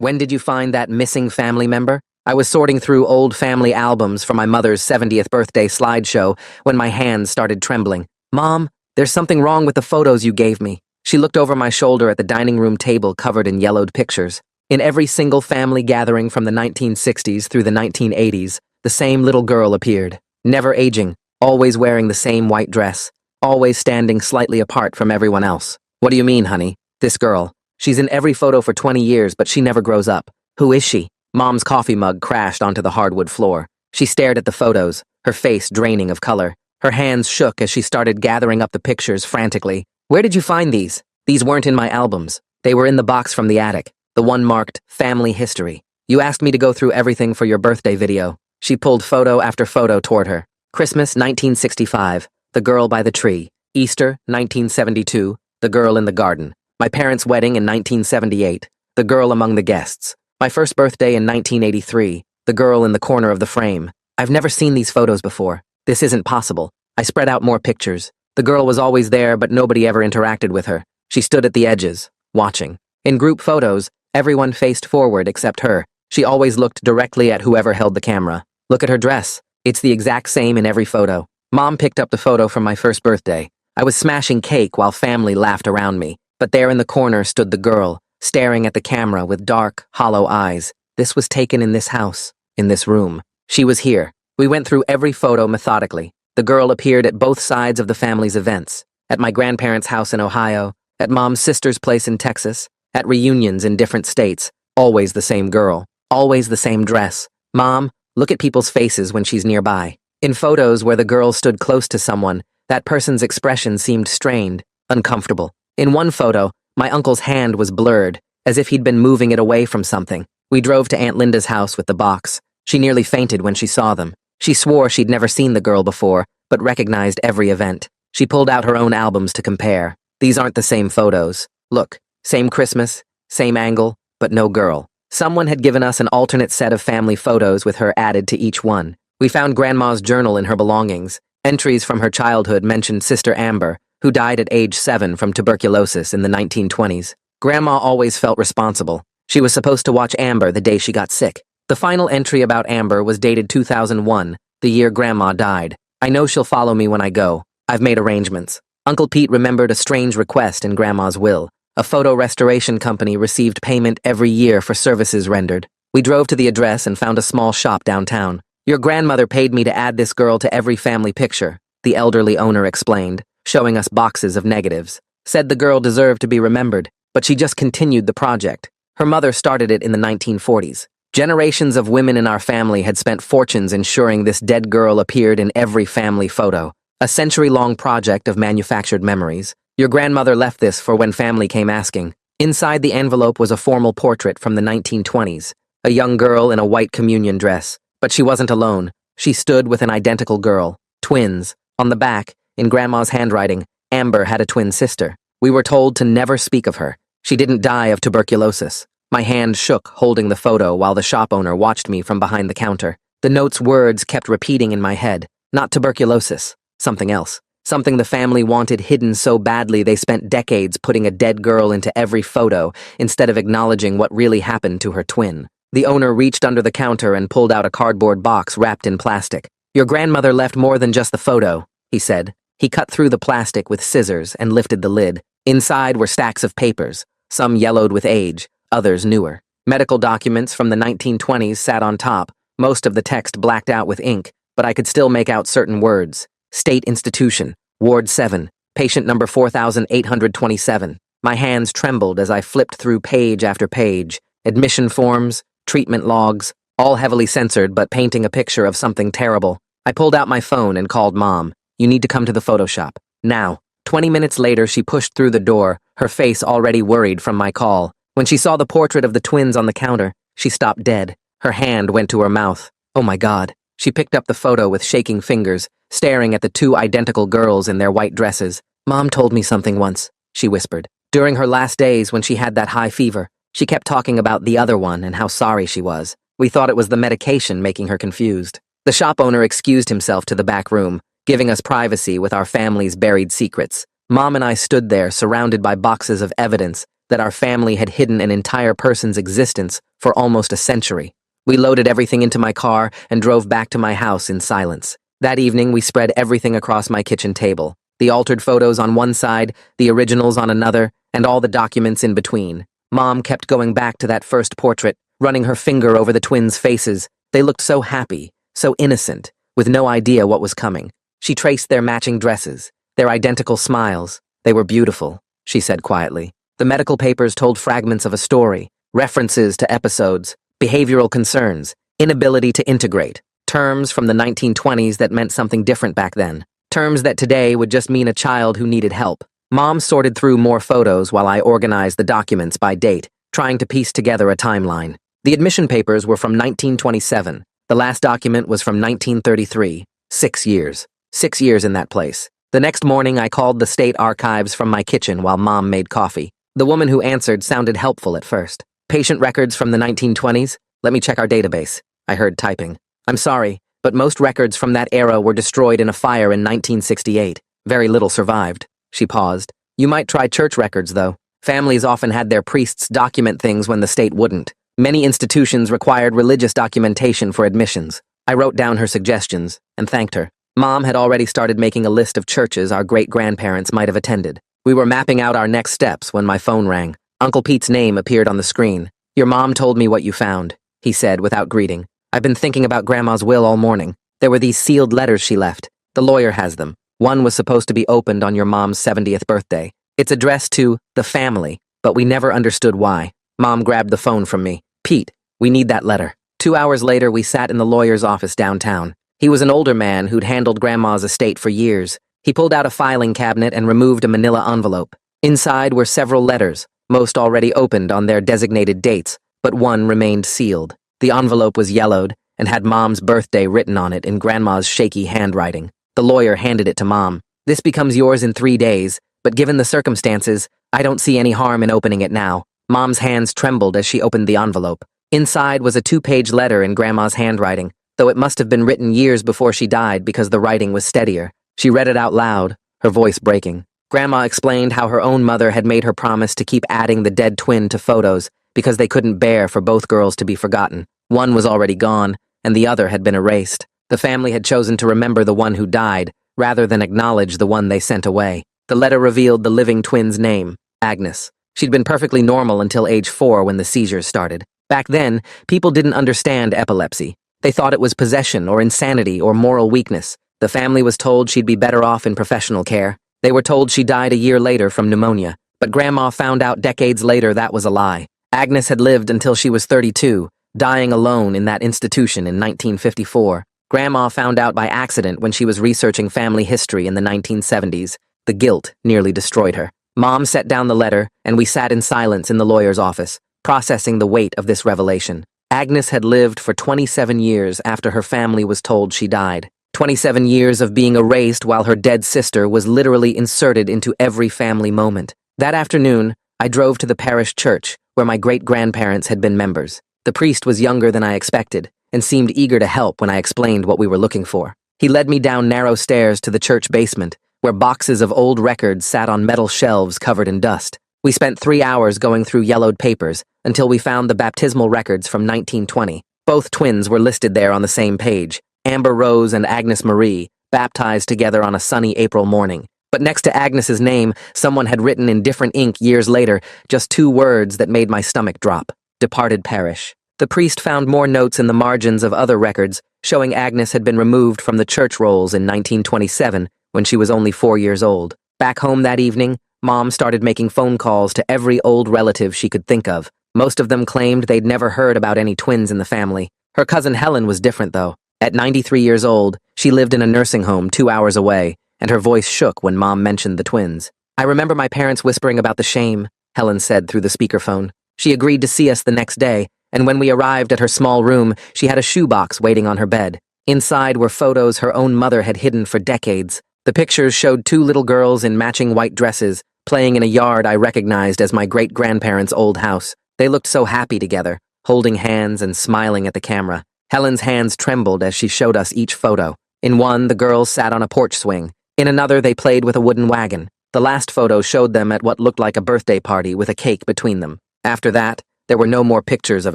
When did you find that missing family member? I was sorting through old family albums for my mother's 70th birthday slideshow when my hands started trembling. Mom, there's something wrong with the photos you gave me. She looked over my shoulder at the dining room table covered in yellowed pictures. In every single family gathering from the 1960s through the 1980s, the same little girl appeared. Never aging, always wearing the same white dress, always standing slightly apart from everyone else. What do you mean, honey? This girl. She's in every photo for 20 years, but she never grows up. Who is she? Mom's coffee mug crashed onto the hardwood floor. She stared at the photos, her face draining of color. Her hands shook as she started gathering up the pictures frantically. Where did you find these? These weren't in my albums. They were in the box from the attic, the one marked Family History. You asked me to go through everything for your birthday video. She pulled photo after photo toward her. Christmas, 1965, the girl by the tree. Easter, 1972, the girl in the garden. My parents' wedding in 1978, the girl among the guests. My first birthday in 1983, the girl in the corner of the frame. I've never seen these photos before. This isn't possible. I spread out more pictures. The girl was always there, but nobody ever interacted with her. She stood at the edges, watching. In group photos, everyone faced forward except her. She always looked directly at whoever held the camera. Look at her dress. It's the exact same in every photo. Mom picked up the photo from my first birthday. I was smashing cake while family laughed around me. But there in the corner stood the girl, staring at the camera with dark, hollow eyes. This was taken in this house, in this room. She was here. We went through every photo methodically. The girl appeared at both sides of the family's events. At my grandparents' house in Ohio, at Mom's sister's place in Texas, at reunions in different states. Always the same girl. Always the same dress. Mom, look at people's faces when she's nearby. In photos where the girl stood close to someone, that person's expression seemed strained, uncomfortable. In one photo, my uncle's hand was blurred, as if he'd been moving it away from something. We drove to Aunt Linda's house with the box. She nearly fainted when she saw them. She swore she'd never seen the girl before, but recognized every event. She pulled out her own albums to compare. These aren't the same photos. Look, same Christmas, same angle, but no girl. Someone had given us an alternate set of family photos with her added to each one. We found Grandma's journal in her belongings. Entries from her childhood mentioned Sister Amber, who died at age 7 from tuberculosis in the 1920s. Grandma always felt responsible. She was supposed to watch Amber the day she got sick. The final entry about Amber was dated 2001, the year Grandma died. I know she'll follow me when I go. I've made arrangements. Uncle Pete remembered a strange request in Grandma's will. A photo restoration company received payment every year for services rendered. We drove to the address and found a small shop downtown. Your grandmother paid me to add this girl to every family picture, the elderly owner explained, showing us boxes of negatives. Said the girl deserved to be remembered, but she just continued the project. Her mother started it in the 1940s. Generations of women in our family had spent fortunes ensuring this dead girl appeared in every family photo. A century-long project of manufactured memories. Your grandmother left this for when family came asking. Inside the envelope was a formal portrait from the 1920s. A young girl in a white communion dress. But she wasn't alone. She stood with an identical girl. Twins. On the back, in Grandma's handwriting, Amber had a twin sister. We were told to never speak of her. She didn't die of tuberculosis. My hand shook holding the photo while the shop owner watched me from behind the counter. The note's words kept repeating in my head. Not tuberculosis. Something else. Something the family wanted hidden so badly they spent decades putting a dead girl into every photo instead of acknowledging what really happened to her twin. The owner reached under the counter and pulled out a cardboard box wrapped in plastic. Your grandmother left more than just the photo, he said. He cut through the plastic with scissors and lifted the lid. Inside were stacks of papers, some yellowed with age, others newer. Medical documents from the 1920s sat on top, most of the text blacked out with ink, but I could still make out certain words. State Institution, Ward 7, patient number 4827. My hands trembled as I flipped through page after page. Admission forms, treatment logs, all heavily censored but painting a picture of something terrible. I pulled out my phone and called Mom. You need to come to the Photoshop. Now. 20 minutes later, she pushed through the door, her face already worried from my call. When she saw the portrait of the twins on the counter, she stopped dead. Her hand went to her mouth. Oh my God. She picked up the photo with shaking fingers, staring at the two identical girls in their white dresses. Mom told me something once, she whispered. During her last days when she had that high fever, she kept talking about the other one and how sorry she was. We thought it was the medication making her confused. The shop owner excused himself to the back room, giving us privacy with our family's buried secrets. Mom and I stood there, surrounded by boxes of evidence, that our family had hidden an entire person's existence for almost a century. We loaded everything into my car and drove back to my house in silence. That evening, we spread everything across my kitchen table. The altered photos on one side, the originals on another, and all the documents in between. Mom kept going back to that first portrait, running her finger over the twins' faces. They looked so happy, so innocent, with no idea what was coming. She traced their matching dresses, their identical smiles. They were beautiful, she said quietly. The medical papers told fragments of a story, references to episodes, behavioral concerns, inability to integrate, terms from the 1920s that meant something different back then, terms that today would just mean a child who needed help. Mom sorted through more photos while I organized the documents by date, trying to piece together a timeline. The admission papers were from 1927. The last document was from 1933. 6 years. 6 years in that place. The next morning, I called the state archives from my kitchen while Mom made coffee. The woman who answered sounded helpful at first. Patient records from the 1920s? Let me check our database. I heard typing. I'm sorry, but most records from that era were destroyed in a fire in 1968. Very little survived. She paused. You might try church records, though. Families often had their priests document things when the state wouldn't. Many institutions required religious documentation for admissions. I wrote down her suggestions and thanked her. Mom had already started making a list of churches our great-grandparents might have attended. We were mapping out our next steps when my phone rang. Uncle Pete's name appeared on the screen. Your mom told me what you found, he said without greeting. I've been thinking about Grandma's will all morning. There were these sealed letters she left. The lawyer has them. One was supposed to be opened on your mom's 70th birthday. It's addressed to the family, but we never understood why. Mom grabbed the phone from me. Pete, we need that letter. 2 hours later, we sat in the lawyer's office downtown. He was an older man who'd handled Grandma's estate for years. He pulled out a filing cabinet and removed a manila envelope. Inside were several letters, most already opened on their designated dates, but one remained sealed. The envelope was yellowed and had Mom's birthday written on it in Grandma's shaky handwriting. The lawyer handed it to Mom. This becomes yours in 3 days, but given the circumstances, I don't see any harm in opening it now. Mom's hands trembled as she opened the envelope. Inside was a 2-page letter in Grandma's handwriting, though it must have been written years before she died because the writing was steadier. She read it out loud, her voice breaking. Grandma explained how her own mother had made her promise to keep adding the dead twin to photos because they couldn't bear for both girls to be forgotten. One was already gone, and the other had been erased. The family had chosen to remember the one who died, rather than acknowledge the one they sent away. The letter revealed the living twin's name, Agnes. She'd been perfectly normal until age 4 when the seizures started. Back then, people didn't understand epilepsy. They thought it was possession or insanity or moral weakness. The family was told she'd be better off in professional care. They were told she died a year later from pneumonia, but Grandma found out decades later that was a lie. Agnes had lived until she was 32, dying alone in that institution in 1954. Grandma found out by accident when she was researching family history in the 1970s. The guilt nearly destroyed her. Mom set down the letter, and we sat in silence in the lawyer's office, processing the weight of this revelation. Agnes had lived for 27 years after her family was told she died. 27 years of being erased while her dead sister was literally inserted into every family moment. That afternoon, I drove to the parish church, where my great-grandparents had been members. The priest was younger than I expected, and seemed eager to help when I explained what we were looking for. He led me down narrow stairs to the church basement, where boxes of old records sat on metal shelves covered in dust. We spent 3 hours going through yellowed papers, until we found the baptismal records from 1920. Both twins were listed there on the same page. Amber Rose and Agnes Marie, baptized together on a sunny April morning. But next to Agnes's name, someone had written in different ink years later just 2 words that made my stomach drop. Departed parish. The priest found more notes in the margins of other records, showing Agnes had been removed from the church rolls in 1927 when she was only 4 years old. Back home that evening, Mom started making phone calls to every old relative she could think of. Most of them claimed they'd never heard about any twins in the family. Her cousin Helen was different, though. At 93 years old, she lived in a nursing home 2 hours away, and her voice shook when Mom mentioned the twins. I remember my parents whispering about the shame, Helen said through the speakerphone. She agreed to see us the next day, and when we arrived at her small room, she had a shoebox waiting on her bed. Inside were photos her own mother had hidden for decades. The pictures showed 2 little girls in matching white dresses, playing in a yard I recognized as my great-grandparents' old house. They looked so happy together, holding hands and smiling at the camera. Helen's hands trembled as she showed us each photo. In one, the girls sat on a porch swing. In another, they played with a wooden wagon. The last photo showed them at what looked like a birthday party with a cake between them. After that, there were no more pictures of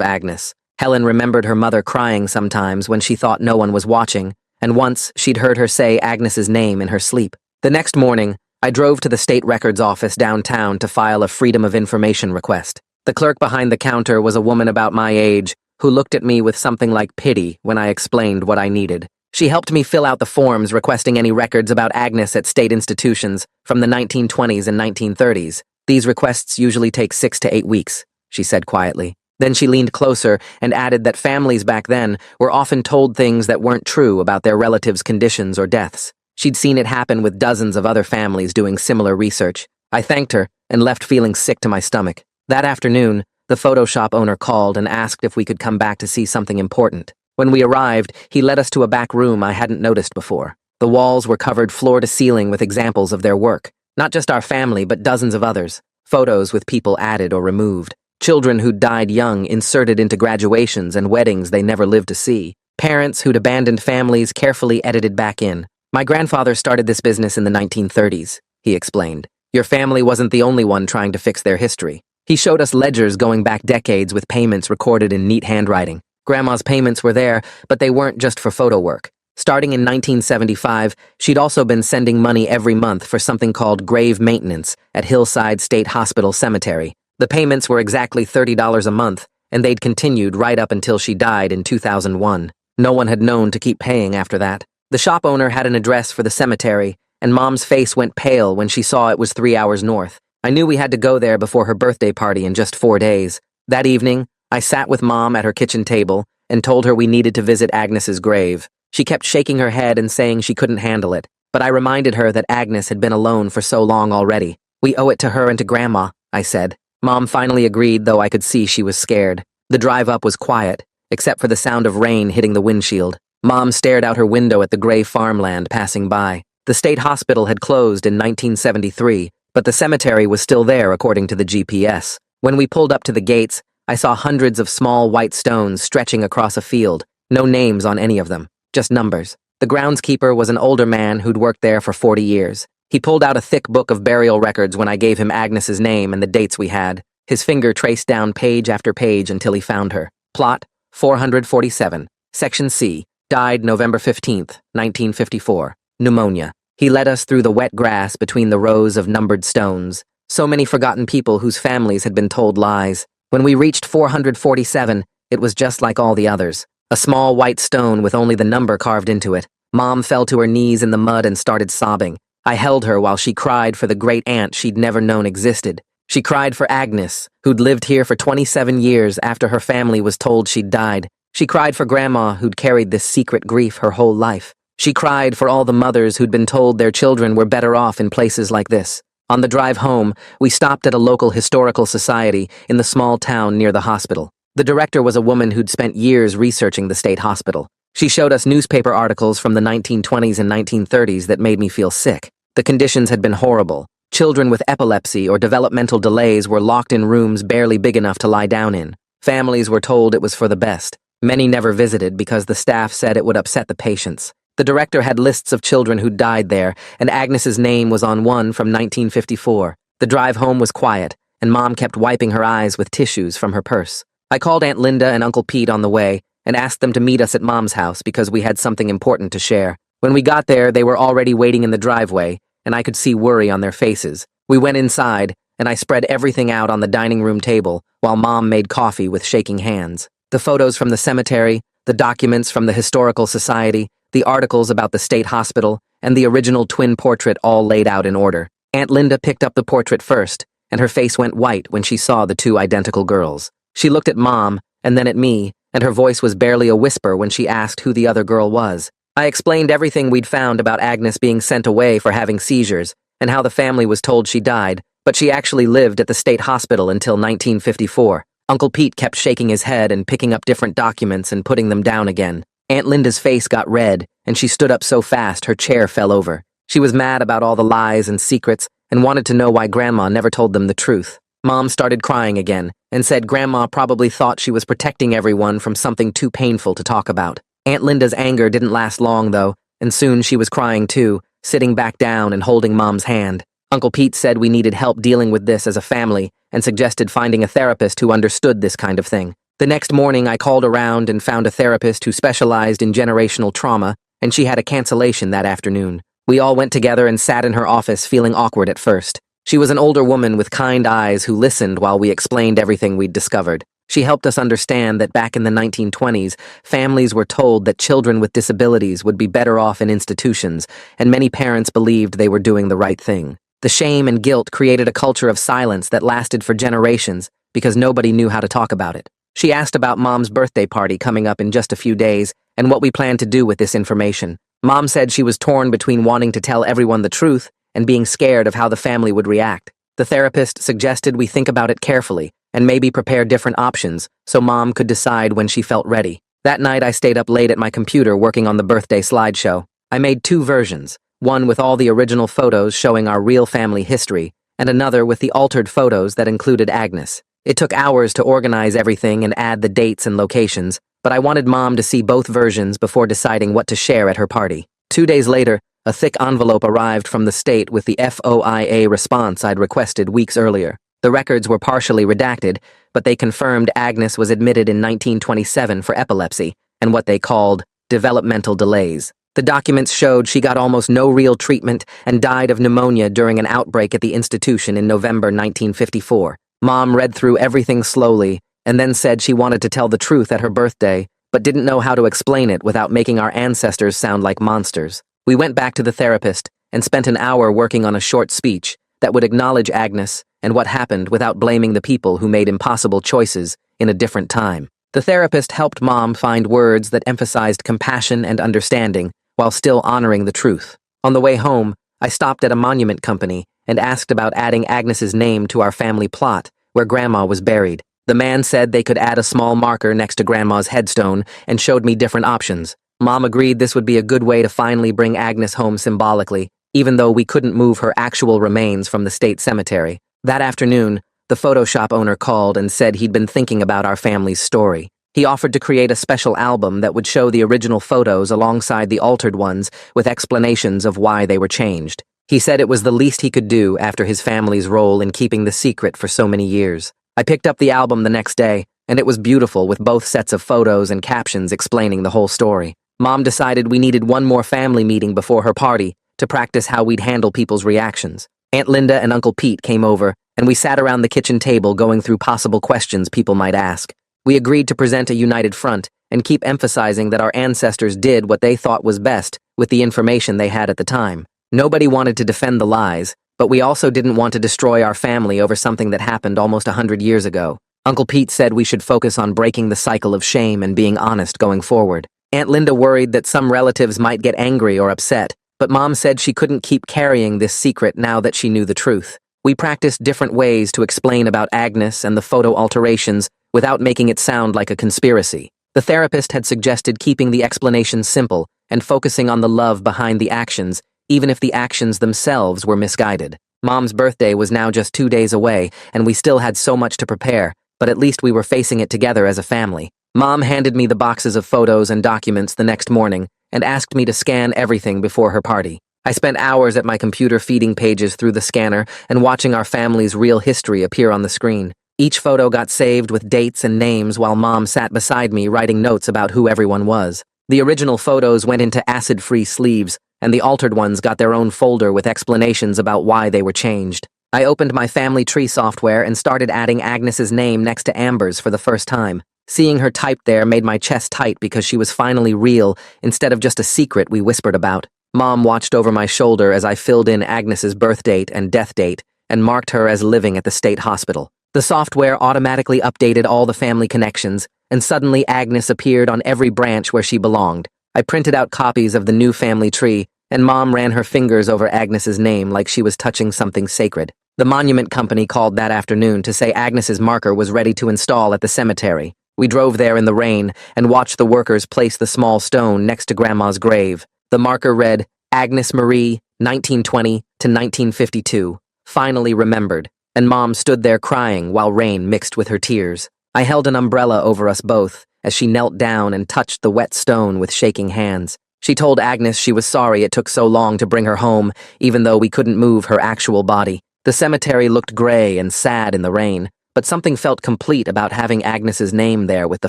Agnes. Helen remembered her mother crying sometimes when she thought no one was watching, and once she'd heard her say Agnes's name in her sleep. The next morning, I drove to the state records office downtown to file a Freedom of Information request. The clerk behind the counter was a woman about my age who looked at me with something like pity when I explained what I needed. She helped me fill out the forms requesting any records about Agnes at state institutions from the 1920s and 1930s. These requests usually take 6 to 8 weeks, she said quietly. Then she leaned closer and added that families back then were often told things that weren't true about their relatives' conditions or deaths. She'd seen it happen with dozens of other families doing similar research. I thanked her and left feeling sick to my stomach. That afternoon, the photo shop owner called and asked if we could come back to see something important. When we arrived, he led us to a back room I hadn't noticed before. The walls were covered floor to ceiling with examples of their work. Not just our family, but dozens of others. Photos with people added or removed. Children who'd died young inserted into graduations and weddings they never lived to see. Parents who'd abandoned families carefully edited back in. My grandfather started this business in the 1930s, he explained. Your family wasn't the only one trying to fix their history. He showed us ledgers going back decades with payments recorded in neat handwriting. Grandma's payments were there, but they weren't just for photo work. Starting in 1975, she'd also been sending money every month for something called grave maintenance at Hillside State Hospital Cemetery. The payments were exactly $30 a month, and they'd continued right up until she died in 2001. No one had known to keep paying after that. The shop owner had an address for the cemetery, and Mom's face went pale when she saw it was 3 hours north. I knew we had to go there before her birthday party in just 4 days. That evening, I sat with Mom at her kitchen table and told her we needed to visit Agnes's grave. She kept shaking her head and saying she couldn't handle it, but I reminded her that Agnes had been alone for so long already. We owe it to her and to Grandma, I said. Mom finally agreed, though I could see she was scared. The drive up was quiet, except for the sound of rain hitting the windshield. Mom stared out her window at the gray farmland passing by. The state hospital had closed in 1973, but the cemetery was still there according to the GPS. When we pulled up to the gates, I saw hundreds of small white stones stretching across a field. No names on any of them, just numbers. The groundskeeper was an older man who'd worked there for 40 years. He pulled out a thick book of burial records when I gave him Agnes's name and the dates we had. His finger traced down page after page until he found her. Plot, 447. Section C. Died November 15th, 1954. Pneumonia. He led us through the wet grass between the rows of numbered stones. So many forgotten people whose families had been told lies. When we reached 447, it was just like all the others. A small white stone with only the number carved into it. Mom fell to her knees in the mud and started sobbing. I held her while she cried for the great aunt she'd never known existed. She cried for Agnes, who'd lived here for 27 years after her family was told she'd died. She cried for Grandma, who'd carried this secret grief her whole life. She cried for all the mothers who'd been told their children were better off in places like this. On the drive home, we stopped at a local historical society in the small town near the hospital. The director was a woman who'd spent years researching the state hospital. She showed us newspaper articles from the 1920s and 1930s that made me feel sick. The conditions had been horrible. Children with epilepsy or developmental delays were locked in rooms barely big enough to lie down in. Families were told it was for the best. Many never visited because the staff said it would upset the patients. The director had lists of children who died there, and Agnes's name was on one from 1954. The drive home was quiet, and Mom kept wiping her eyes with tissues from her purse. I called Aunt Linda and Uncle Pete on the way and asked them to meet us at Mom's house because we had something important to share. When we got there, they were already waiting in the driveway, and I could see worry on their faces. We went inside, and I spread everything out on the dining room table while Mom made coffee with shaking hands. The photos from the cemetery, the documents from the Historical Society, the articles about the state hospital, and the original twin portrait all laid out in order. Aunt Linda picked up the portrait first, and her face went white when she saw the two identical girls. She looked at Mom, and then at me, and her voice was barely a whisper when she asked who the other girl was. I explained everything we'd found about Agnes being sent away for having seizures, and how the family was told she died, but she actually lived at the state hospital until 1954. Uncle Pete kept shaking his head and picking up different documents and putting them down again. Aunt Linda's face got red, and she stood up so fast her chair fell over. She was mad about all the lies and secrets and wanted to know why Grandma never told them the truth. Mom started crying again and said Grandma probably thought she was protecting everyone from something too painful to talk about. Aunt Linda's anger didn't last long, though, and soon she was crying too, sitting back down and holding Mom's hand. Uncle Pete said we needed help dealing with this as a family and suggested finding a therapist who understood this kind of thing. The next morning, I called around and found a therapist who specialized in generational trauma, and she had a cancellation that afternoon. We all went together and sat in her office feeling awkward at first. She was an older woman with kind eyes who listened while we explained everything we'd discovered. She helped us understand that back in the 1920s, families were told that children with disabilities would be better off in institutions, and many parents believed they were doing the right thing. The shame and guilt created a culture of silence that lasted for generations because nobody knew how to talk about it. She asked about Mom's birthday party coming up in just a few days and what we planned to do with this information. Mom said she was torn between wanting to tell everyone the truth and being scared of how the family would react. The therapist suggested we think about it carefully and maybe prepare different options so Mom could decide when she felt ready. That night, I stayed up late at my computer working on the birthday slideshow. I made two versions, one with all the original photos showing our real family history, and another with the altered photos that included Agnes. It took hours to organize everything and add the dates and locations, but I wanted Mom to see both versions before deciding what to share at her party. 2 days later, a thick envelope arrived from the state with the FOIA response I'd requested weeks earlier. The records were partially redacted, but they confirmed Agnes was admitted in 1927 for epilepsy and what they called developmental delays. The documents showed she got almost no real treatment and died of pneumonia during an outbreak at the institution in November 1954. Mom read through everything slowly and then said she wanted to tell the truth at her birthday, but didn't know how to explain it without making our ancestors sound like monsters. We went back to the therapist and spent an hour working on a short speech that would acknowledge Agnes and what happened without blaming the people who made impossible choices in a different time. The therapist helped Mom find words that emphasized compassion and understanding while still honoring the truth. On the way home, I stopped at a monument company and asked about adding Agnes's name to our family plot, where Grandma was buried. The man said they could add a small marker next to Grandma's headstone and showed me different options. Mom agreed this would be a good way to finally bring Agnes home symbolically, even though we couldn't move her actual remains from the state cemetery. That afternoon, the photo shop owner called and said he'd been thinking about our family's story. He offered to create a special album that would show the original photos alongside the altered ones with explanations of why they were changed. He said it was the least he could do after his family's role in keeping the secret for so many years. I picked up the album the next day, and it was beautiful with both sets of photos and captions explaining the whole story. Mom decided we needed one more family meeting before her party to practice how we'd handle people's reactions. Aunt Linda and Uncle Pete came over, and we sat around the kitchen table going through possible questions people might ask. We agreed to present a united front and keep emphasizing that our ancestors did what they thought was best with the information they had at the time. Nobody wanted to defend the lies, but we also didn't want to destroy our family over something that happened almost 100 years ago. Uncle Pete said we should focus on breaking the cycle of shame and being honest going forward. Aunt Linda worried that some relatives might get angry or upset, but Mom said she couldn't keep carrying this secret now that she knew the truth. We practiced different ways to explain about Agnes and the photo alterations without making it sound like a conspiracy. The therapist had suggested keeping the explanation simple and focusing on the love behind the actions, even if the actions themselves were misguided. Mom's birthday was now just 2 days away, and we still had so much to prepare, but at least we were facing it together as a family. Mom handed me the boxes of photos and documents the next morning and asked me to scan everything before her party. I spent hours at my computer feeding pages through the scanner and watching our family's real history appear on the screen. Each photo got saved with dates and names while Mom sat beside me writing notes about who everyone was. The original photos went into acid-free sleeves, and the altered ones got their own folder with explanations about why they were changed. I opened my family tree software and started adding Agnes's name next to Amber's for the first time. Seeing her typed there made my chest tight because she was finally real instead of just a secret we whispered about. Mom watched over my shoulder as I filled in Agnes's birth date and death date and marked her as living at the state hospital. The software automatically updated all the family connections, and suddenly Agnes appeared on every branch where she belonged. I printed out copies of the new family tree, and Mom ran her fingers over Agnes's name like she was touching something sacred. The monument company called that afternoon to say Agnes's marker was ready to install at the cemetery. We drove there in the rain and watched the workers place the small stone next to Grandma's grave. The marker read, Agnes Marie, 1920 to 1952, finally remembered, and Mom stood there crying while rain mixed with her tears. I held an umbrella over us both as she knelt down and touched the wet stone with shaking hands. She told Agnes she was sorry it took so long to bring her home, even though we couldn't move her actual body. The cemetery looked gray and sad in the rain, but something felt complete about having Agnes's name there with the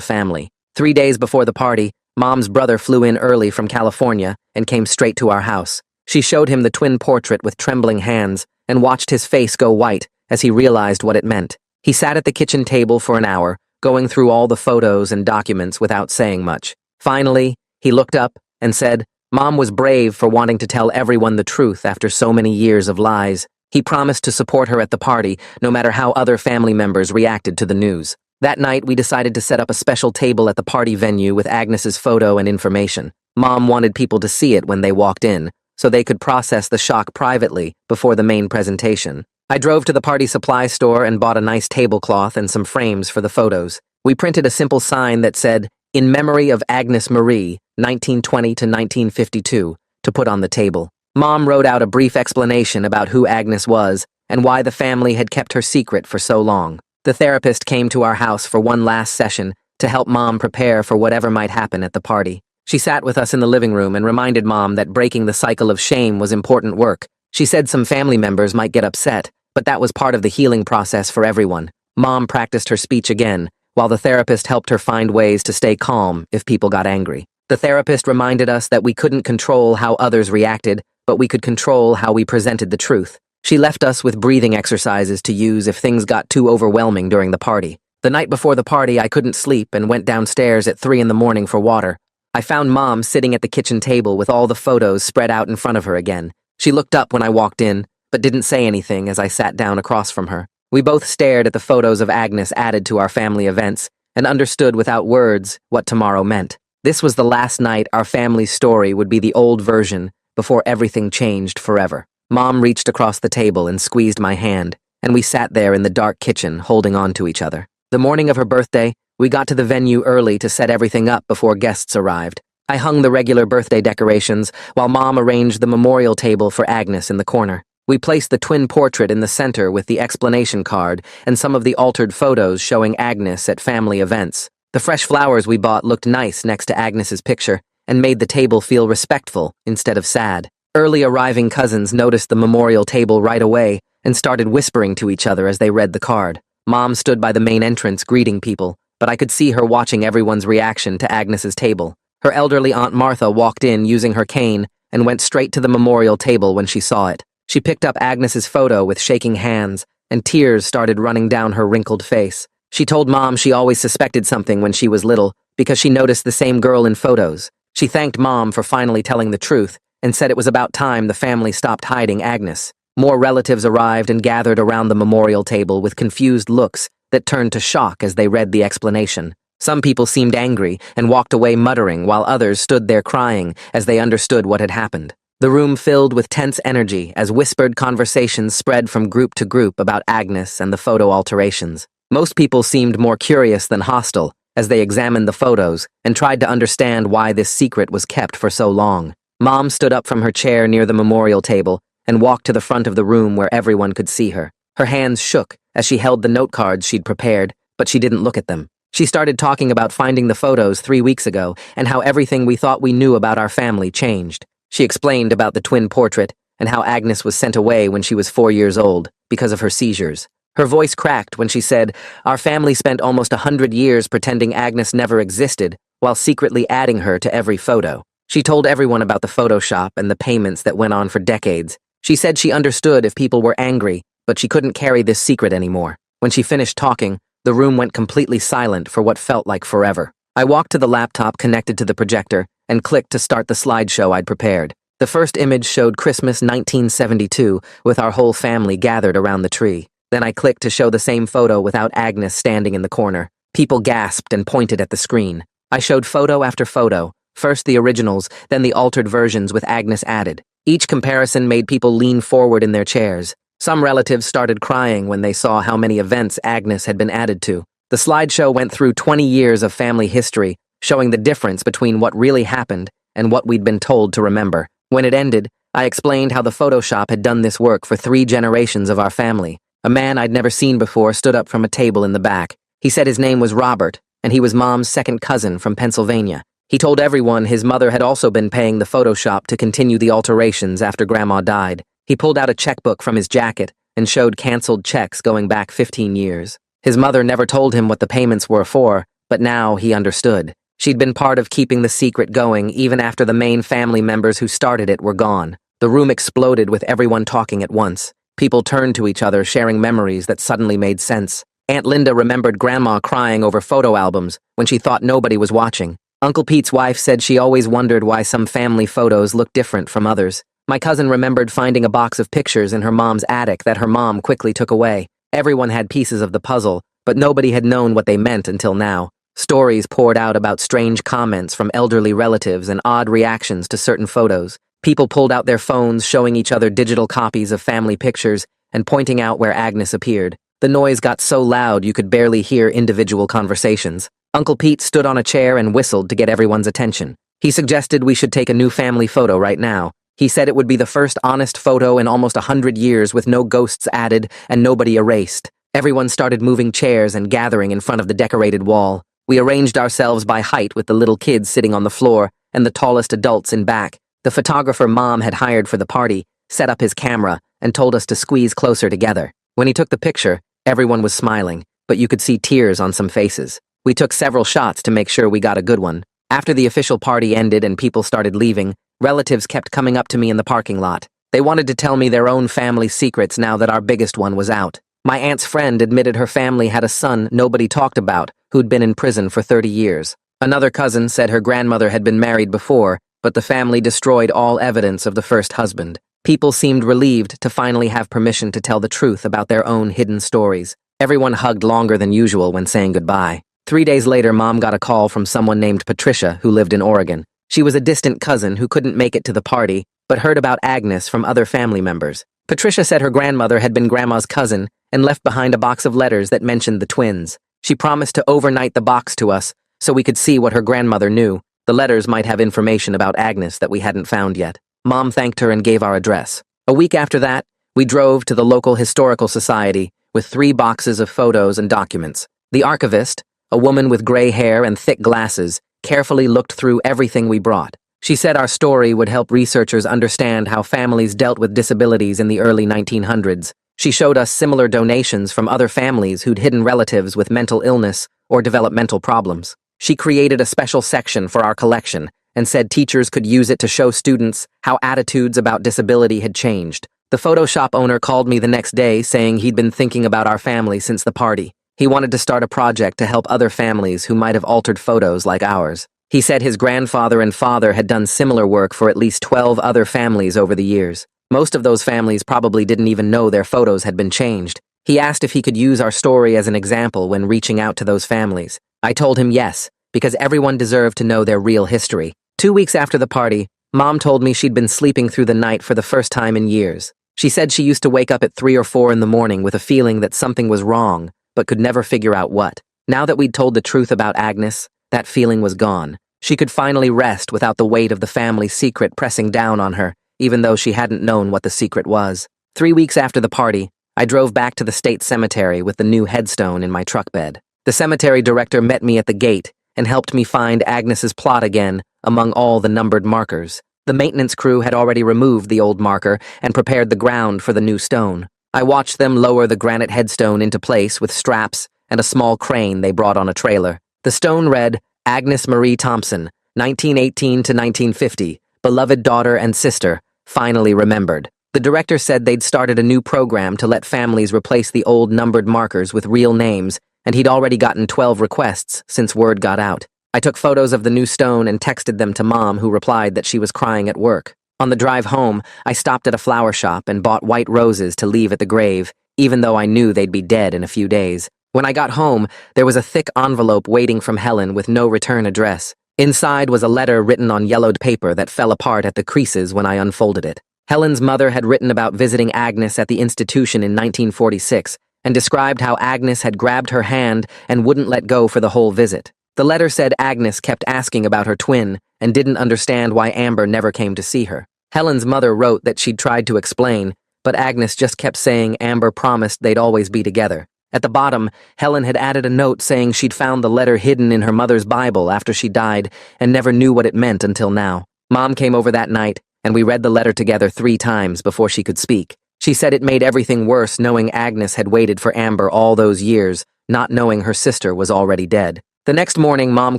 family. 3 days before the party, Mom's brother flew in early from California and came straight to our house. She showed him the twin portrait with trembling hands and watched his face go white as he realized what it meant. He sat at the kitchen table for an hour, going through all the photos and documents without saying much. Finally, he looked up and said, "Mom was brave for wanting to tell everyone the truth after so many years of lies." He promised to support her at the party, no matter how other family members reacted to the news. That night, we decided to set up a special table at the party venue with Agnes's photo and information. Mom wanted people to see it when they walked in, so they could process the shock privately before the main presentation. I drove to the party supply store and bought a nice tablecloth and some frames for the photos. We printed a simple sign that said, "In memory of Agnes Marie, 1920 to 1952, to put on the table. Mom wrote out a brief explanation about who Agnes was and why the family had kept her secret for so long. The therapist came to our house for one last session to help Mom prepare for whatever might happen at the party. She sat with us in the living room and reminded Mom that breaking the cycle of shame was important work. She said some family members might get upset, but that was part of the healing process for everyone. Mom practiced her speech again, while the therapist helped her find ways to stay calm if people got angry. The therapist reminded us that we couldn't control how others reacted, but we could control how we presented the truth. She left us with breathing exercises to use if things got too overwhelming during the party. The night before the party, I couldn't sleep and went downstairs at 3 in the morning for water. I found Mom sitting at the kitchen table with all the photos spread out in front of her again. She looked up when I walked in, but didn't say anything as I sat down across from her. We both stared at the photos of Agnes added to our family events and understood without words what tomorrow meant. This was the last night our family's story would be the old version before everything changed forever. Mom reached across the table and squeezed my hand, and we sat there in the dark kitchen holding on to each other. The morning of her birthday, we got to the venue early to set everything up before guests arrived. I hung the regular birthday decorations while Mom arranged the memorial table for Agnes in the corner. We placed the twin portrait in the center with the explanation card and some of the altered photos showing Agnes at family events. The fresh flowers we bought looked nice next to Agnes's picture and made the table feel respectful instead of sad. Early arriving cousins noticed the memorial table right away and started whispering to each other as they read the card. Mom stood by the main entrance greeting people, but I could see her watching everyone's reaction to Agnes's table. Her elderly Aunt Martha walked in using her cane and went straight to the memorial table when she saw it. She picked up Agnes's photo with shaking hands, and tears started running down her wrinkled face. She told Mom she always suspected something when she was little because she noticed the same girl in photos. She thanked Mom for finally telling the truth and said it was about time the family stopped hiding Agnes. More relatives arrived and gathered around the memorial table with confused looks that turned to shock as they read the explanation. Some people seemed angry and walked away muttering, while others stood there crying as they understood what had happened. The room filled with tense energy as whispered conversations spread from group to group about Agnes and the photo alterations. Most people seemed more curious than hostile as they examined the photos and tried to understand why this secret was kept for so long. Mom stood up from her chair near the memorial table and walked to the front of the room where everyone could see her. Her hands shook as she held the note cards she'd prepared, but she didn't look at them. She started talking about finding the photos 3 weeks ago and how everything we thought we knew about our family changed. She explained about the twin portrait and how Agnes was sent away when she was 4 years old because of her seizures. Her voice cracked when she said, "Our family spent almost 100 years pretending Agnes never existed while secretly adding her to every photo." She told everyone about the Photoshop and the payments that went on for decades. She said she understood if people were angry, but she couldn't carry this secret anymore. When she finished talking, the room went completely silent for what felt like forever. I walked to the laptop connected to the projector and clicked to start the slideshow I'd prepared. The first image showed Christmas 1972 with our whole family gathered around the tree. Then I clicked to show the same photo without Agnes standing in the corner. People gasped and pointed at the screen. I showed photo after photo, first the originals, then the altered versions with Agnes added. Each comparison made people lean forward in their chairs. Some relatives started crying when they saw how many events Agnes had been added to. The slideshow went through 20 years of family history, showing the difference between what really happened and what we'd been told to remember. When it ended, I explained how the Photoshop had done this work for 3 generations of our family. A man I'd never seen before stood up from a table in the back. He said his name was Robert, and he was Mom's second cousin from Pennsylvania. He told everyone his mother had also been paying the Photoshop to continue the alterations after Grandma died. He pulled out a checkbook from his jacket and showed canceled checks going back 15 years. His mother never told him what the payments were for, but now he understood. She'd been part of keeping the secret going even after the main family members who started it were gone. The room exploded with everyone talking at once. People turned to each other, sharing memories that suddenly made sense. Aunt Linda remembered Grandma crying over photo albums when she thought nobody was watching. Uncle Pete's wife said she always wondered why some family photos looked different from others. My cousin remembered finding a box of pictures in her mom's attic that her mom quickly took away. Everyone had pieces of the puzzle, but nobody had known what they meant until now. Stories poured out about strange comments from elderly relatives and odd reactions to certain photos. People pulled out their phones, showing each other digital copies of family pictures and pointing out where Agnes appeared. The noise got so loud you could barely hear individual conversations. Uncle Pete stood on a chair and whistled to get everyone's attention. He suggested we should take a new family photo right now. He said it would be the first honest photo in almost 100 years with no ghosts added and nobody erased. Everyone started moving chairs and gathering in front of the decorated wall. We arranged ourselves by height with the little kids sitting on the floor and the tallest adults in back. The photographer Mom had hired for the party set up his camera and told us to squeeze closer together. When he took the picture, everyone was smiling, but you could see tears on some faces. We took several shots to make sure we got a good one. After the official party ended and people started leaving, relatives kept coming up to me in the parking lot. They wanted to tell me their own family secrets now that our biggest one was out. My aunt's friend admitted her family had a son nobody talked about who'd been in prison for 30 years. Another cousin said her grandmother had been married before, but the family destroyed all evidence of the first husband. People seemed relieved to finally have permission to tell the truth about their own hidden stories. Everyone hugged longer than usual when saying goodbye. 3 days later, Mom got a call from someone named Patricia who lived in Oregon. She was a distant cousin who couldn't make it to the party, but heard about Agnes from other family members. Patricia said her grandmother had been Grandma's cousin and left behind a box of letters that mentioned the twins. She promised to overnight the box to us so we could see what her grandmother knew. The letters might have information about Agnes that we hadn't found yet. Mom thanked her and gave our address. A week after that, we drove to the local historical society with 3 boxes of photos and documents. The archivist, a woman with gray hair and thick glasses, carefully looked through everything we brought. She said our story would help researchers understand how families dealt with disabilities in the early 1900s. She showed us similar donations from other families who'd hidden relatives with mental illness or developmental problems. She created a special section for our collection and said teachers could use it to show students how attitudes about disability had changed. The Photoshop owner called me the next day saying he'd been thinking about our family since the party. He wanted to start a project to help other families who might have altered photos like ours. He said his grandfather and father had done similar work for at least 12 other families over the years. Most of those families probably didn't even know their photos had been changed. He asked if he could use our story as an example when reaching out to those families. I told him yes, because everyone deserved to know their real history. 2 weeks after the party, Mom told me she'd been sleeping through the night for the first time in years. She said she used to wake up at 3 or 4 in the morning with a feeling that something was wrong, but could never figure out what. Now that we'd told the truth about Agnes, that feeling was gone. She could finally rest without the weight of the family secret pressing down on her, even though she hadn't known what the secret was. 3 weeks after the party, I drove back to the state cemetery with the new headstone in my truck bed. The cemetery director met me at the gate and helped me find Agnes's plot again among all the numbered markers. The maintenance crew had already removed the old marker and prepared the ground for the new stone. I watched them lower the granite headstone into place with straps and a small crane they brought on a trailer. The stone read, Agnes Marie Thompson, 1918 to 1950, beloved daughter and sister, finally remembered. The director said they'd started a new program to let families replace the old numbered markers with real names, and he'd already gotten 12 requests since word got out. I took photos of the new stone and texted them to Mom, who replied that she was crying at work. On the drive home, I stopped at a flower shop and bought white roses to leave at the grave, even though I knew they'd be dead in a few days. When I got home, there was a thick envelope waiting from Helen with no return address. Inside was a letter written on yellowed paper that fell apart at the creases when I unfolded it. Helen's mother had written about visiting Agnes at the institution in 1946 and described how Agnes had grabbed her hand and wouldn't let go for the whole visit. The letter said Agnes kept asking about her twin and didn't understand why Amber never came to see her. Helen's mother wrote that she'd tried to explain, but Agnes just kept saying Amber promised they'd always be together. At the bottom, Helen had added a note saying she'd found the letter hidden in her mother's Bible after she died and never knew what it meant until now. Mom came over that night, and we read the letter together 3 times before she could speak. She said it made everything worse knowing Agnes had waited for Amber all those years, not knowing her sister was already dead. The next morning, Mom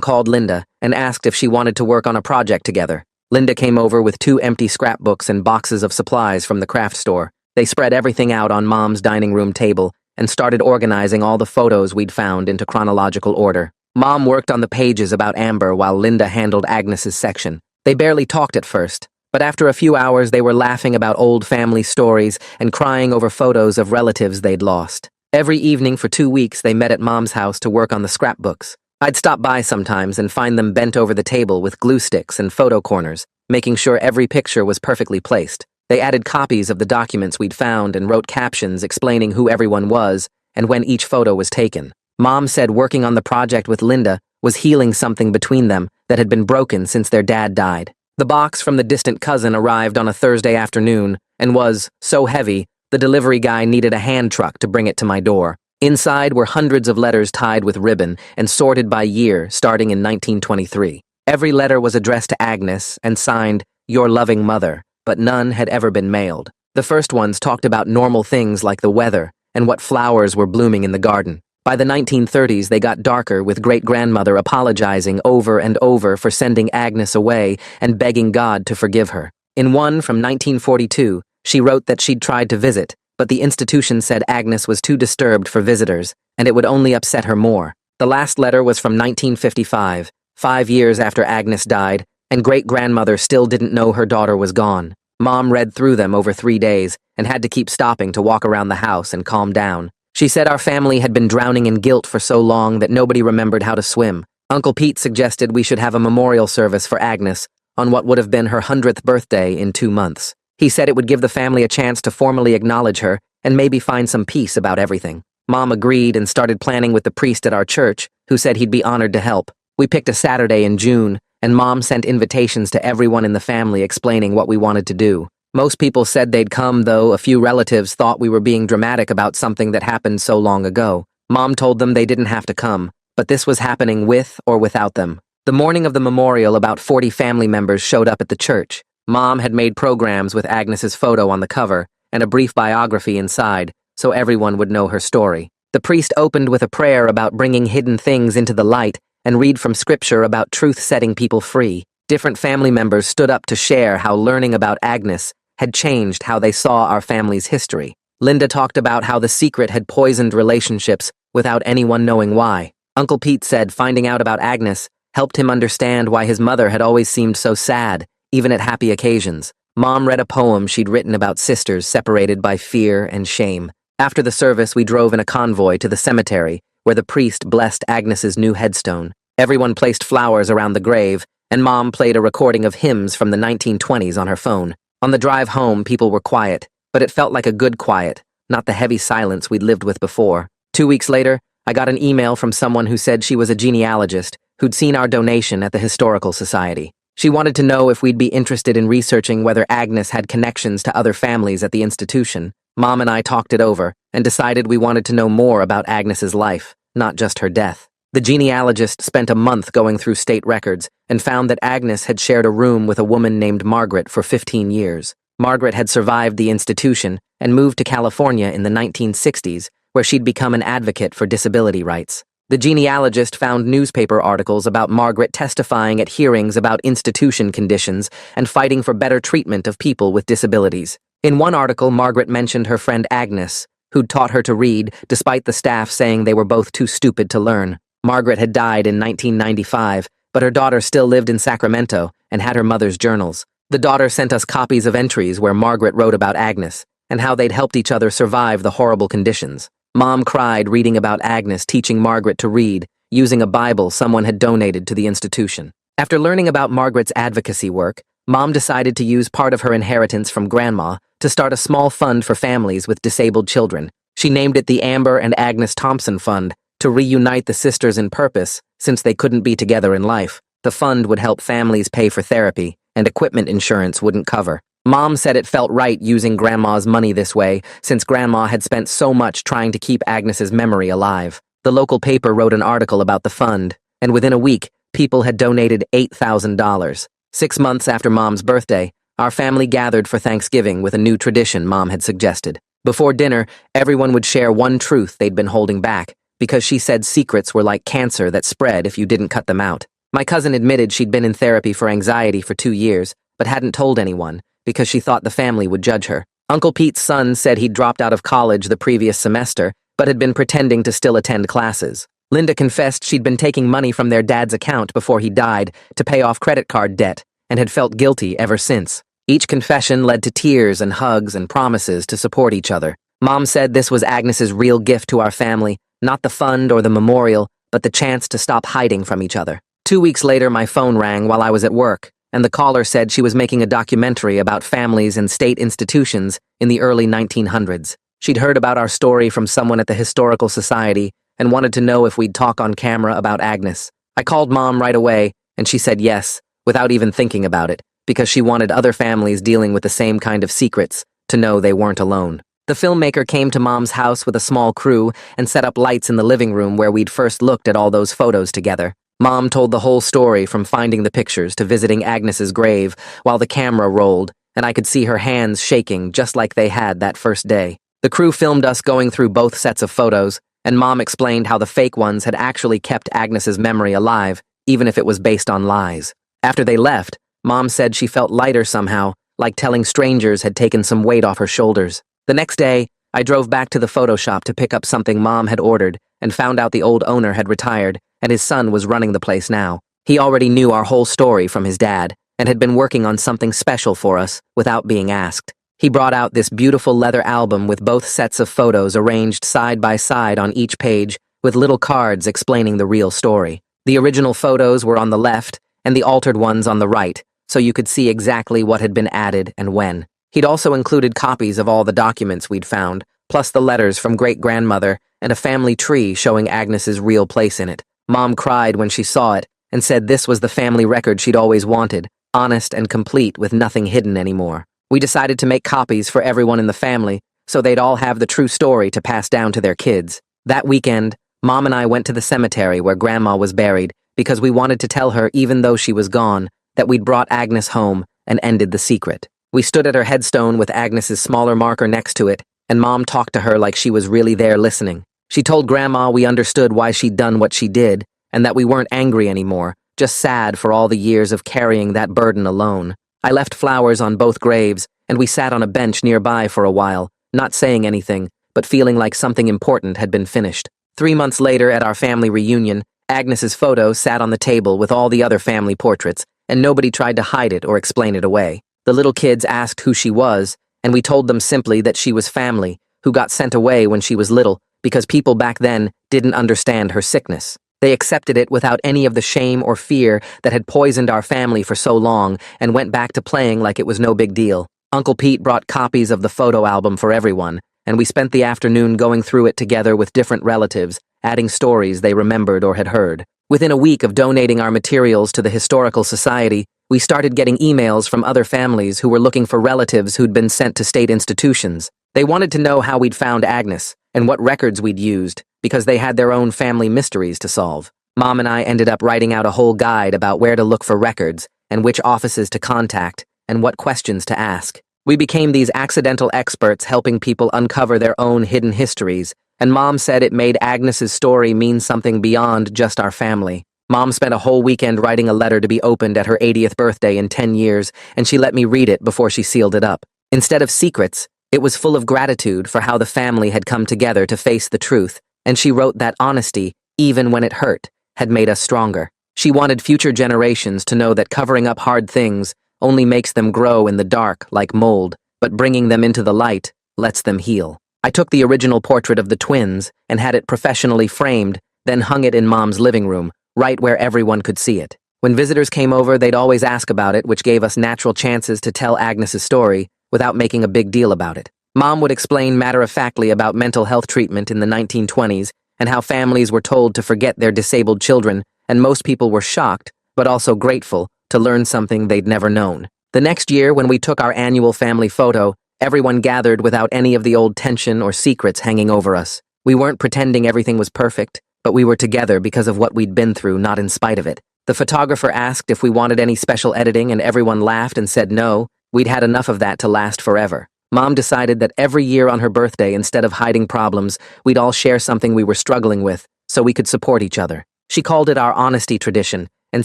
called Linda and asked if she wanted to work on a project together. Linda came over with 2 empty scrapbooks and boxes of supplies from the craft store. They spread everything out on Mom's dining room table and started organizing all the photos we'd found into chronological order. Mom worked on the pages about Amber while Linda handled Agnes's section. They barely talked at first, but after a few hours they were laughing about old family stories and crying over photos of relatives they'd lost. Every evening for 2 weeks they met at Mom's house to work on the scrapbooks. I'd stop by sometimes and find them bent over the table with glue sticks and photo corners, making sure every picture was perfectly placed. They added copies of the documents we'd found and wrote captions explaining who everyone was and when each photo was taken. Mom said working on the project with Linda was healing something between them that had been broken since their dad died. The box from the distant cousin arrived on a Thursday afternoon and was so heavy, the delivery guy needed a hand truck to bring it to my door. Inside were hundreds of letters tied with ribbon and sorted by year, starting in 1923. Every letter was addressed to Agnes and signed, "Your loving mother," but none had ever been mailed. The first ones talked about normal things like the weather and what flowers were blooming in the garden. By the 1930s, they got darker, with great-grandmother apologizing over and over for sending Agnes away and begging God to forgive her. In one from 1942, she wrote that she'd tried to visit, but the institution said Agnes was too disturbed for visitors, and it would only upset her more. The last letter was from 1955, 5 years after Agnes died, and great-grandmother still didn't know her daughter was gone. Mom read through them over 3 days and had to keep stopping to walk around the house and calm down. She said our family had been drowning in guilt for so long that nobody remembered how to swim. Uncle Pete suggested we should have a memorial service for Agnes on what would have been her 100th birthday in 2 months. He said it would give the family a chance to formally acknowledge her and maybe find some peace about everything. Mom agreed and started planning with the priest at our church, who said he'd be honored to help. We picked a Saturday in June, and Mom sent invitations to everyone in the family explaining what we wanted to do. Most people said they'd come, though a few relatives thought we were being dramatic about something that happened so long ago. Mom told them they didn't have to come, but this was happening with or without them. The morning of the memorial, about 40 family members showed up at the church. Mom had made programs with Agnes's photo on the cover and a brief biography inside, so everyone would know her story. The priest opened with a prayer about bringing hidden things into the light and read from scripture about truth setting people free. Different family members stood up to share how learning about Agnes had changed how they saw our family's history. Linda talked about how the secret had poisoned relationships without anyone knowing why. Uncle Pete said finding out about Agnes helped him understand why his mother had always seemed so sad, even at happy occasions. Mom read a poem she'd written about sisters separated by fear and shame. After the service, we drove in a convoy to the cemetery, where the priest blessed Agnes's new headstone. Everyone placed flowers around the grave, and Mom played a recording of hymns from the 1920s on her phone. On the drive home, people were quiet, but it felt like a good quiet, not the heavy silence we'd lived with before. 2 weeks later, I got an email from someone who said she was a genealogist who'd seen our donation at the Historical Society. She wanted to know if we'd be interested in researching whether Agnes had connections to other families at the institution. Mom and I talked it over and decided we wanted to know more about Agnes's life, not just her death. The genealogist spent a month going through state records and found that Agnes had shared a room with a woman named Margaret for 15 years. Margaret had survived the institution and moved to California in the 1960s, where she'd become an advocate for disability rights. The genealogist found newspaper articles about Margaret testifying at hearings about institution conditions and fighting for better treatment of people with disabilities. In one article, Margaret mentioned her friend Agnes, who'd taught her to read, despite the staff saying they were both too stupid to learn. Margaret had died in 1995, but her daughter still lived in Sacramento and had her mother's journals. The daughter sent us copies of entries where Margaret wrote about Agnes and how they'd helped each other survive the horrible conditions. Mom cried reading about Agnes teaching Margaret to read, using a Bible someone had donated to the institution. After learning about Margaret's advocacy work, Mom decided to use part of her inheritance from Grandma to start a small fund for families with disabled children. She named it the Amber and Agnes Thompson Fund to reunite the sisters in purpose since they couldn't be together in life. The fund would help families pay for therapy, and equipment insurance wouldn't cover. Mom said it felt right using Grandma's money this way, since Grandma had spent so much trying to keep Agnes's memory alive. The local paper wrote an article about the fund, and within a week, people had donated $8,000. 6 months after Mom's birthday, our family gathered for Thanksgiving with a new tradition Mom had suggested. Before dinner, everyone would share one truth they'd been holding back, because she said secrets were like cancer that spread if you didn't cut them out. My cousin admitted she'd been in therapy for anxiety for 2 years, but hadn't told anyone, because she thought the family would judge her. Uncle Pete's son said he'd dropped out of college the previous semester, but had been pretending to still attend classes. Linda confessed she'd been taking money from their dad's account before he died to pay off credit card debt, and had felt guilty ever since. Each confession led to tears and hugs and promises to support each other. Mom said this was Agnes's real gift to our family, not the fund or the memorial, but the chance to stop hiding from each other. 2 weeks later, my phone rang while I was at work, and the caller said she was making a documentary about families and state institutions in the early 1900s. She'd heard about our story from someone at the Historical Society and wanted to know if we'd talk on camera about Agnes. I called Mom right away, and she said yes, without even thinking about it, because she wanted other families dealing with the same kind of secrets to know they weren't alone. The filmmaker came to Mom's house with a small crew and set up lights in the living room where we'd first looked at all those photos together. Mom told the whole story from finding the pictures to visiting Agnes's grave while the camera rolled, and I could see her hands shaking just like they had that first day. The crew filmed us going through both sets of photos, and Mom explained how the fake ones had actually kept Agnes's memory alive, even if it was based on lies. After they left, Mom said she felt lighter somehow, like telling strangers had taken some weight off her shoulders. The next day, I drove back to the photo shop to pick up something Mom had ordered and found out the old owner had retired and his son was running the place now. He already knew our whole story from his dad and had been working on something special for us without being asked. He brought out this beautiful leather album with both sets of photos arranged side by side on each page with little cards explaining the real story. The original photos were on the left and the altered ones on the right, so you could see exactly what had been added and when. He'd also included copies of all the documents we'd found, plus the letters from great-grandmother and a family tree showing Agnes's real place in it. Mom cried when she saw it and said this was the family record she'd always wanted, honest and complete with nothing hidden anymore. We decided to make copies for everyone in the family so they'd all have the true story to pass down to their kids. That weekend, Mom and I went to the cemetery where Grandma was buried because we wanted to tell her, even though she was gone, that we'd brought Agnes home and ended the secret. We stood at her headstone with Agnes's smaller marker next to it, and Mom talked to her like she was really there listening. She told Grandma we understood why she'd done what she did, and that we weren't angry anymore, just sad for all the years of carrying that burden alone. I left flowers on both graves, and we sat on a bench nearby for a while, not saying anything, but feeling like something important had been finished. 3 months later, at our family reunion, Agnes's photo sat on the table with all the other family portraits, and nobody tried to hide it or explain it away. The little kids asked who she was, and we told them simply that she was family, who got sent away when she was little, because people back then didn't understand her sickness. They accepted it without any of the shame or fear that had poisoned our family for so long and went back to playing like it was no big deal. Uncle Pete brought copies of the photo album for everyone, and we spent the afternoon going through it together with different relatives, adding stories they remembered or had heard. Within a week of donating our materials to the Historical Society, we started getting emails from other families who were looking for relatives who'd been sent to state institutions. They wanted to know how we'd found Agnes and what records we'd used, because they had their own family mysteries to solve. Mom and I ended up writing out a whole guide about where to look for records and which offices to contact and what questions to ask. We became these accidental experts helping people uncover their own hidden histories, and Mom said it made Agnes's story mean something beyond just our family. Mom spent a whole weekend writing a letter to be opened at her 80th birthday in 10 years, and she let me read it before she sealed it up. Instead of secrets, it was full of gratitude for how the family had come together to face the truth, and she wrote that honesty, even when it hurt, had made us stronger. She wanted future generations to know that covering up hard things only makes them grow in the dark like mold, but bringing them into the light lets them heal. I took the original portrait of the twins and had it professionally framed, then hung it in Mom's living room, right where everyone could see it. When visitors came over, they'd always ask about it, which gave us natural chances to tell Agnes's story without making a big deal about it. Mom would explain matter-of-factly about mental health treatment in the 1920s and how families were told to forget their disabled children, and most people were shocked, but also grateful, to learn something they'd never known. The next year, when we took our annual family photo, everyone gathered without any of the old tension or secrets hanging over us. We weren't pretending everything was perfect, but we were together because of what we'd been through, not in spite of it. The photographer asked if we wanted any special editing, and everyone laughed and said no. We'd had enough of that to last forever. Mom decided that every year on her birthday, instead of hiding problems, we'd all share something we were struggling with, so we could support each other. She called it our honesty tradition, and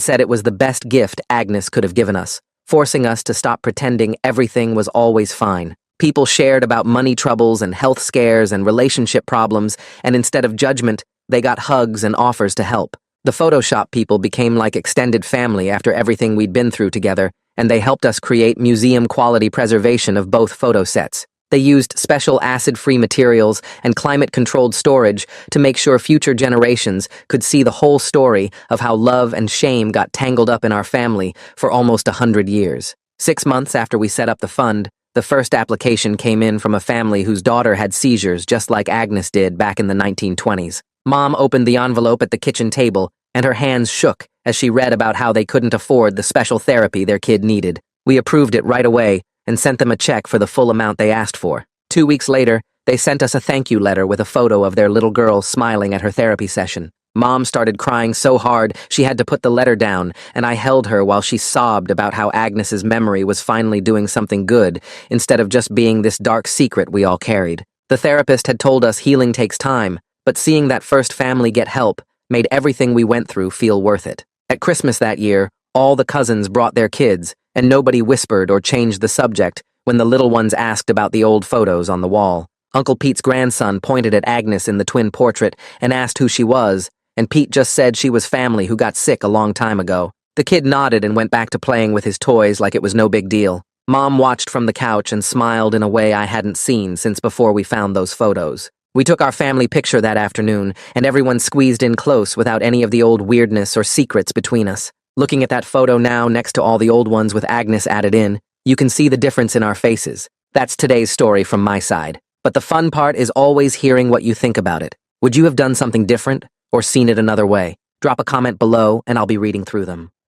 said it was the best gift Agnes could have given us, forcing us to stop pretending everything was always fine. People shared about money troubles and health scares and relationship problems, and instead of judgment, they got hugs and offers to help. The Photoshop people became like extended family after everything we'd been through together, and they helped us create museum-quality preservation of both photo sets. They used special acid-free materials and climate-controlled storage to make sure future generations could see the whole story of how love and shame got tangled up in our family for almost 100 years. 6 months after we set up the fund, the first application came in from a family whose daughter had seizures just like Agnes did back in the 1920s. Mom opened the envelope at the kitchen table, and her hands shook as she read about how they couldn't afford the special therapy their kid needed. We approved it right away and sent them a check for the full amount they asked for. 2 weeks later, they sent us a thank you letter with a photo of their little girl smiling at her therapy session. Mom started crying so hard she had to put the letter down, and I held her while she sobbed about how Agnes's memory was finally doing something good instead of just being this dark secret we all carried. The therapist had told us healing takes time, but seeing that first family get help made everything we went through feel worth it. At Christmas that year, all the cousins brought their kids, and nobody whispered or changed the subject when the little ones asked about the old photos on the wall. Uncle Pete's grandson pointed at Agnes in the twin portrait and asked who she was, and Pete just said she was family who got sick a long time ago. The kid nodded and went back to playing with his toys like it was no big deal. Mom watched from the couch and smiled in a way I hadn't seen since before we found those photos. We took our family picture that afternoon, and everyone squeezed in close without any of the old weirdness or secrets between us. Looking at that photo now next to all the old ones with Agnes added in, you can see the difference in our faces. That's today's story from my side. But the fun part is always hearing what you think about it. Would you have done something different or seen it another way? Drop a comment below and I'll be reading through them.